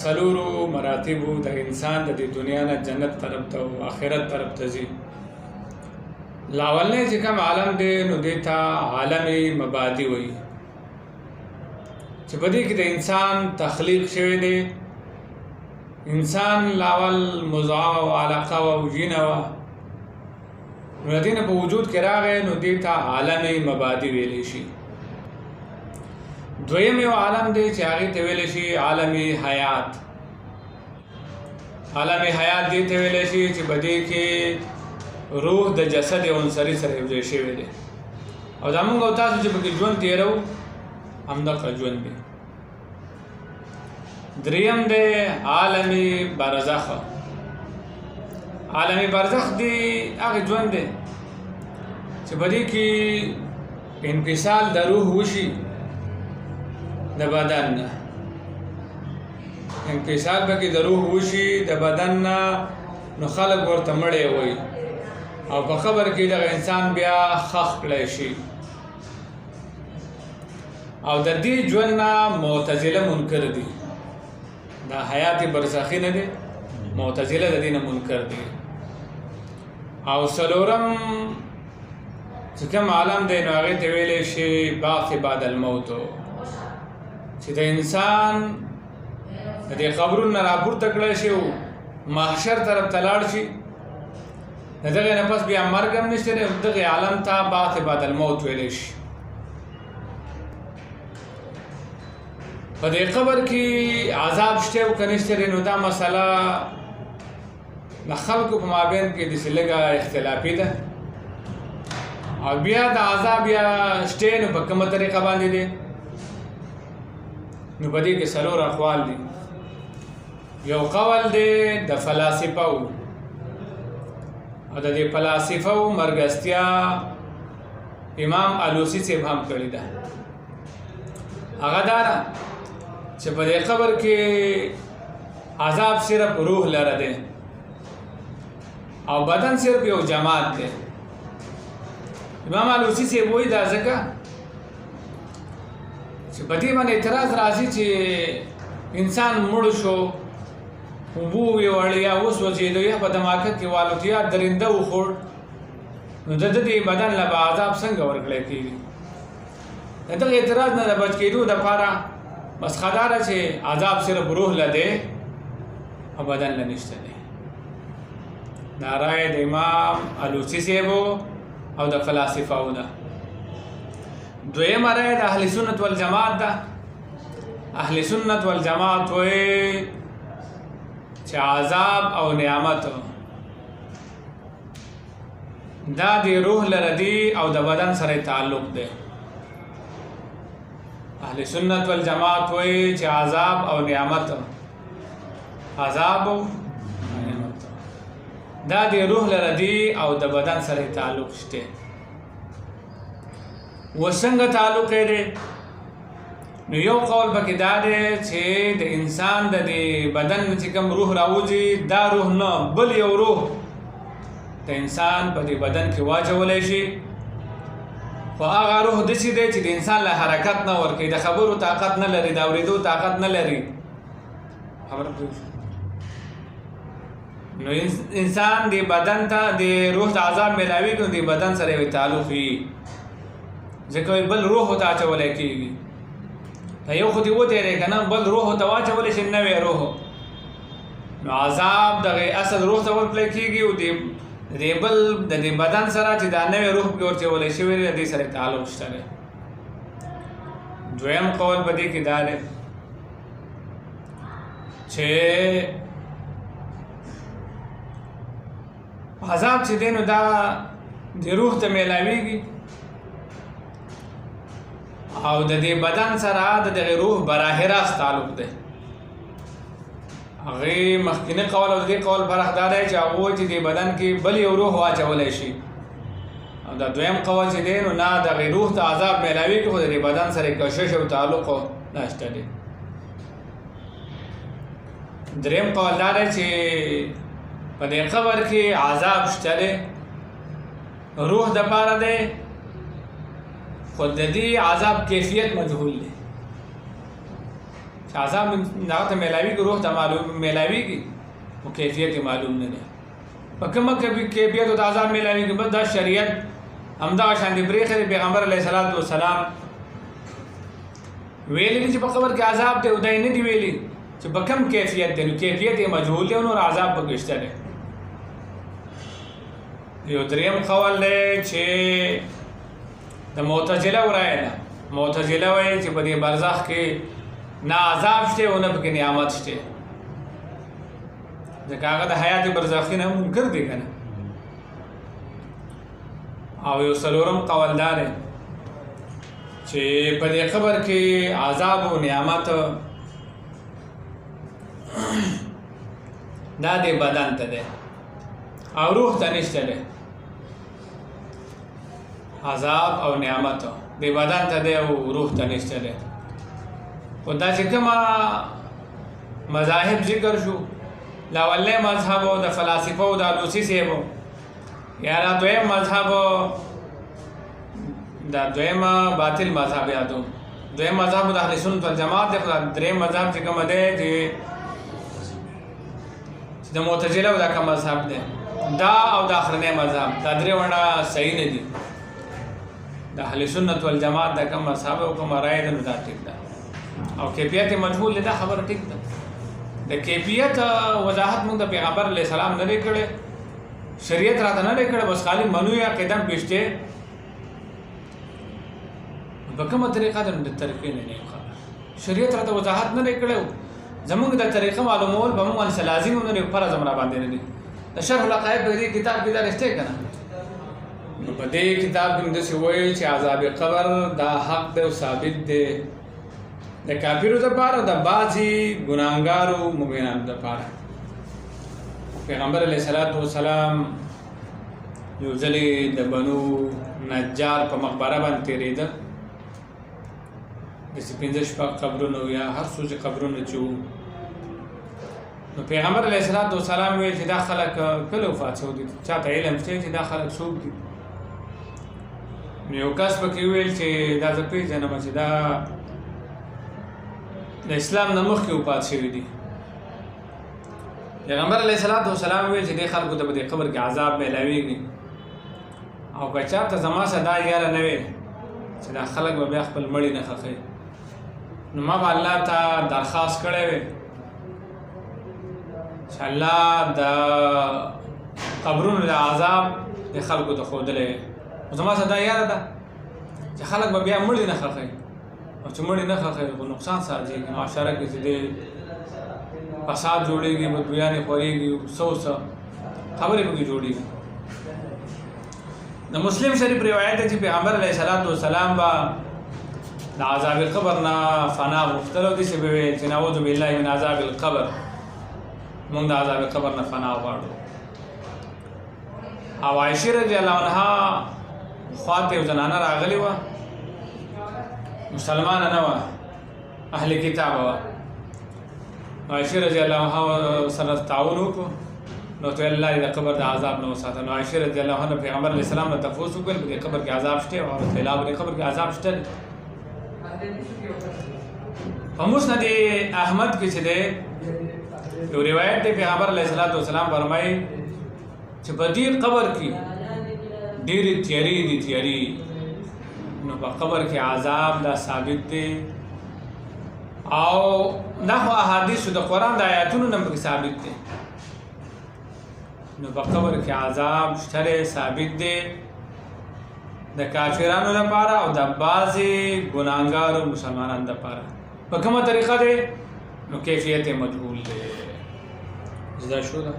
سلورو مراتبو د انسان د دنیا نه جنت طرف ته او آخرت طرف ته ځي. لاولنی چې کوم عالم دی نو دې ته عالم مبادی وایي چې په دې کې د انسان تخلیق شوی دی. انسان لاول مضاع او علقه او جینه وه، نو د دې نه په وجود کې راغی نو دې ته عالم مبادی ویلی شي. دویم یو عالم دی چې هغې ته ویلی شي عالم حیات. عالم حیات دې ته ویلی شي چې په دې کې روح د جسد عنصري سره یوځای شوی دی او زمونږ او تاسو چې پکې ژوند تېرو همدغه ژوند دی. دریم دی عالم برزخ. عالم برزخ دی هغه ژوند دی چې په دې کې انفصال د روح وشي د بدن نه، انفصال پکې د روح وشي د بدن نه، نو خلک ورته مړی وایي او په قبر کې دغه انسان بیا خښ کړی شي. او د دې ژوند نه معتزله منکر دي، دا حیات برزخی نه دی، معتزله د دې نه منکر دي. او څلورم چې کوم عالم دی نو هغې ته ویلی شي بعث بعد الموت، چې د انسان د دې قبرونو نه راپورته کړی شي او محشر طرف ته لاړ شي، د دغې نه پس بیا مرګ هم نشته دی، دغې عالم ته بعث بعد الموت ویلی شي. په دې قبر کې عذاب شته او که نشته دی نو دا مسله د خلکو په مابین کې داسې لږه اختلافي ده. او بیا د عذاب یا شته نو په کومه طریقه باندې دی نو په دې کې څلور اقوال دي. یو قول دی د فلاسفه او د دې فلاسفه مرګستیا امام علوسی صاحب هم کړې ده. هغه دا ده چې په دې قبر کې عذاب صرف روح لره دی او بدن صرف یو جماعت دی. امام علوسی صاحب وایي دا ځکه چې په دې باندې اعتراض راځي چې انسان مړ شو، اوبه ویوړې یا وسوځېدو یا په دماغه کې والوت یا درنده وخوړ، نو د دې بدن له به عذاب څنګه ورکړی کېږي؟ د دغه اعتراض نه د بچ کېدو دپاره بس ښه دا ده چې عذاب صرف روح له دی او بدن له نشته دی. دا رایه د امام علوسی صاحب او د فلاسفهو ده. دویمه رایه د اهل سنت والجماعت ده. اهل سنت والجماعت وایي چې عذاب او نعمت دا د روح لره دی او د بدن سره تعلق دی. اهل سنت والجماعت وایي چې عذاب او نعمت، عذاب او نعمت دا د روح لره دی او د بدن سره تعلق شته. وڅنګه تعلق دی؟ نو یو قول پکې دا دی چې د انسان د بدن چې کوم روح راوځي دا روح نه بل یو روح د انسان په دې بدن کې واچولی شي، خو هغه روح داسې دی چې د انسان له حرکت نه ورکوي، د خبرو طاقت نه لري، د اورېدو طاقت نه لري. خبره نو انسان د بدن ته د روح د عذاب میلاویږي نو د بدن سره یو تعلق وي، ځکه بل روح ته اچولی کېږي. دا یو خو دې وتېری که نه، بل روح ته واچولی شي نوی روح، نو عذاب دغه اصل روح ته ورکړی کېږي او د بل د بدن سره چې دا نوی روح پکې ورچولی شوی دی د دې سره تعلق شته دی. دویم قول په دې کې دا دی چې عذاب چې دی نو دا د روح ته میلاویږي او د دې بدن سره د دغه روح براه راست تعلق دی. هغې مخکینی قول او د دې قول فرق دا دی چې هغه وایي چې د بدن کې بل یو روح واچولی شي، او دا دویم قول چې دی نو نه دغې روح ته عذاب میلاویږي خو د دې بدن سره کشش او تعلق نه شته دی. دریم قول دا دی چې په دې قبر کې عذاب شته دی، روح دپاره دی، خود د دې عذاب کیفیت مجهول دی. چې عذاب هغه ته میلاویږي روح ته میلاویږي خو کیفیت یې معلوم نه دی په کومه کیفیت د عذاب میلاویږي بس دا شریعت همدغه شان د برېښې د پیغمبر علیه الصلاۃ والسلام ویلي دي چې په قبر کې عذاب دی او دی نه دي ویلي چې په کوم کیفیت دی نو کیفیت یې مجهول دی او نور عذاب پکې شته دی یو دریم قول دی چې د معتزله ورایه ده معتزله وایي چې په دې برزخ کې نه عذاب شته او نه پکې نعمت شته ځکه هغه د حیات برزخي نه منکر دی که نه او یو څلورم قول دا دی چې په دې قبر کې عذاب او نعمت دا د بدن ته دی او روح ته نشته دی عذاب او نعمت د بدن ته دی او روح ته نشته دی خو دا چې کومه مذاهب ذکر شو لاولنی مذهب د فلاسفه او د الوسی صاحبو یا دا دویم مذهب دا دویم باطل مذهب یادو دویم مذهب د اهل سنت والجماعت دی دریم مذهب چې کوم دی چې د معتزله او دا کوم مذهب دی دا او د اخرنی مذهب دا درې ونه صحیح نه دي د اهل سنت والجماعت دا کوم مذهب او کوم رائے ده دا ټیک ده او کیفیت مجهول ده خبر ټیک ده د کیفیت وضاحت موږ د پیغمبر علیه السلام نه کړي شریعت راته نه کړي بس خالی منو یا قدم پېشته په کومه طریقه د طریقې نه خبر شریعت راته وضاحت نه کړي زموږ د طریقه معلومول به موږ ان لازم نه فرض امر باندې نه دي د شرح العقائد په دې کتاب کې دا رښتیا کنه نو په دې کتاب کې د څه وایي چې عذاب قبر دا حق دی او ثابت دی د کافرو لپاره د بعضي ګناهګارو مؤمنانو لپاره پیغمبر علیه الصلاۃ والسلام یو ځلې د بنو نجار په مقبره باندې تېرېده داسې 15 قبرونه یا هر څو چې قبرونه چې وو نو پیغمبر علیه الصلاۃ والسلام ویل چې دا خلک کله وفات شوي دي چاته علم شته چې دا خلک څوک دي نو یو کس پکې ویل چې دا زه پېژنم چې دا د اسلام نه مخکې وفات شوي دي پیغمبر علیه الصلاۃ والسلام ویل چې دې خلکو ته په دې قبر کې عذاب میلاویږي او که چاته زما سره دا یاره نه وي چې دا خلک به بیا خپل مړي نه ښخوي نو ما به الله ته درخواست کړی وی چې الله د قبرونو د عذاب د خلکو ته ښودلی وي زما سره دا یاره ده چې خلک به بیا مړي نه ښخوي او چې مړي نه ښخوي خو نقصان سرځېږي معاشره کې چې دی فساد جوړېږي بدبویانې خورېږي څه خبرې پکې جوړېږي د مسلم شریف روایت دی چې پیغمبر علیه الصلاۃ والسلام به د عذاب القبر نه فنا غوښتل او داسې به ویل چې نعوذ بالله من عذاب القبر موږ د عذاب قبر نه فنا غواړو او عایشې رضی الله عنها خواته یو زنانه راغلې وه مسلمانه نه وه اهل کتاب وه عایشې رضی الله عنها سره تعاون وکړو نو ته الله دې قبر د عذاب نه وساته نو عایشې رضی الله عنها پیغمبر علیه السلام ته تفوس وکړ په قبر کې عذاب شته او په علاوه قبر کې عذاب شته په مسند احمد کې چې ده یو روایت دی پیغمبر علیه السلام فرمایي چې په دې قبر کې ډېرې تیارې دي تیارې نو په قبر کې عذاب دا ثابت دی او دا خو احادیثو د قرآن د آیاتونو نه پکې ثابت دی نو په قبر کې عذاب شته ثابت دی د کافرانو لپاره او د بعضې ګناهګارو مسلمانانو لپاره په کومه طریقه دی نو کیفیت مجهول دی زده شو ده